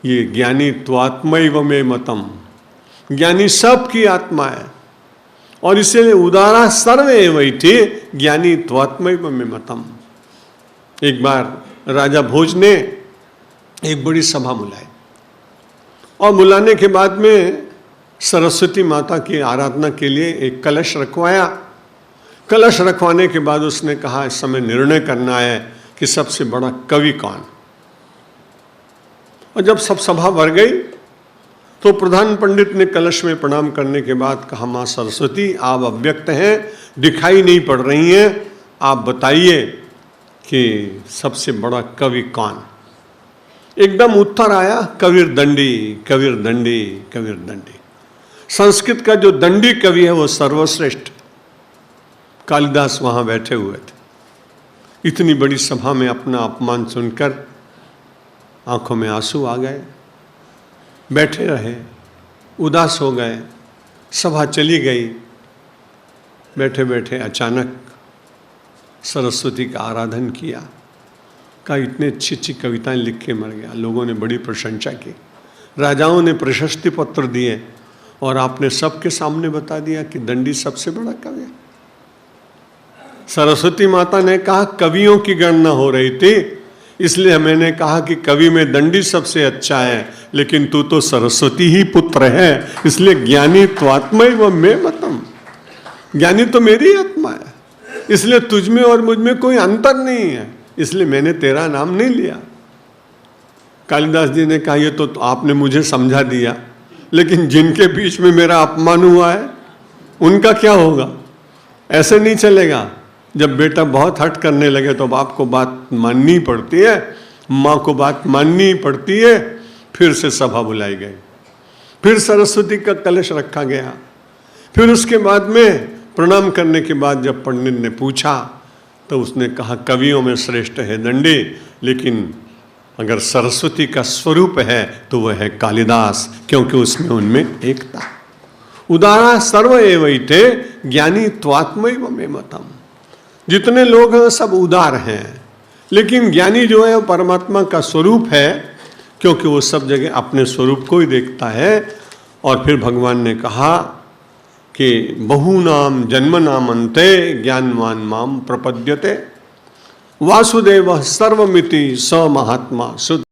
ये ज्ञानी त्वात्मैव मे मतम, ज्ञानी सबकी आत्मा है। और इसलिए उदारा सर्वे एवैते ज्ञानी त्वात्मैव मे मतम। एक बार राजा भोज ने एक बड़ी सभा बुलाई और बुलाने के बाद में सरस्वती माता की आराधना के लिए एक कलश रखवाया। कलश रखवाने के बाद उसने कहा इस समय निर्णय करना है कि सबसे बड़ा कवि कौन। और जब सब सभा भर गई तो प्रधान पंडित ने कलश में प्रणाम करने के बाद कहा, माँ सरस्वती आप अव्यक्त हैं, दिखाई नहीं पड़ रही हैं, आप बताइए कि सबसे बड़ा कवि कौन। एकदम उत्तर आया, कबीर दंडी, कबीर दंडी, कबीर दंडी। संस्कृत का जो दंडी कवि है वो सर्वश्रेष्ठ। कालिदास वहां बैठे हुए थे। इतनी बड़ी सभा में अपना अपमान सुनकर आंखों में आंसू आ गए, बैठे रहे, उदास हो गए। सभा चली गई। बैठे बैठे अचानक सरस्वती का आराधन किया। का इतने अच्छी अच्छी कविताएं लिख के मर गया। लोगों ने बड़ी प्रशंसा की, राजाओं ने प्रशस्ति पत्र दिए और आपने सबके सामने बता दिया कि दंडी सबसे बड़ा कवि है। सरस्वती माता ने कहा कवियों की गणना हो रही थी, इसलिए मैंने कहा कि कवि में दंडी सबसे अच्छा है, लेकिन तू तो सरस्वती ही पुत्र है, इसलिए ज्ञानी त्वात्मैव मे मतम, ज्ञानी तो मेरी आत्मा है, इसलिए तुझ में और मुझ में कोई अंतर नहीं है, इसलिए मैंने तेरा नाम नहीं लिया। कालिदास जी ने कहा ये तो आपने मुझे समझा दिया, लेकिन जिनके बीच में मेरा अपमान हुआ है उनका क्या होगा? ऐसे नहीं चलेगा। जब बेटा बहुत हट करने लगे तो बाप को बात माननी पड़ती है, माँ को बात माननी पड़ती है। फिर से सभा बुलाई गई, फिर सरस्वती का कलश रखा गया। फिर उसके बाद में प्रणाम करने के बाद जब पंडित ने पूछा तो उसने कहा कवियों में श्रेष्ठ है दंडी, लेकिन अगर सरस्वती का स्वरूप है तो वह है कालिदास, क्योंकि उसमें उनमें एकता। उदारा सर्व एवैते ज्ञानी त्वात्मैव मे मतम। जितने लोग हैं सब उदार हैं, लेकिन ज्ञानी जो है वो परमात्मा का स्वरूप है, क्योंकि वो सब जगह अपने स्वरूप को ही देखता है। और फिर भगवान ने कहा कि बहुनाम जन्मनाम अन्ते ज्ञानवान माम प्रपद्यते वासुदेव सर्वमिति स महात्मा शुद्ध।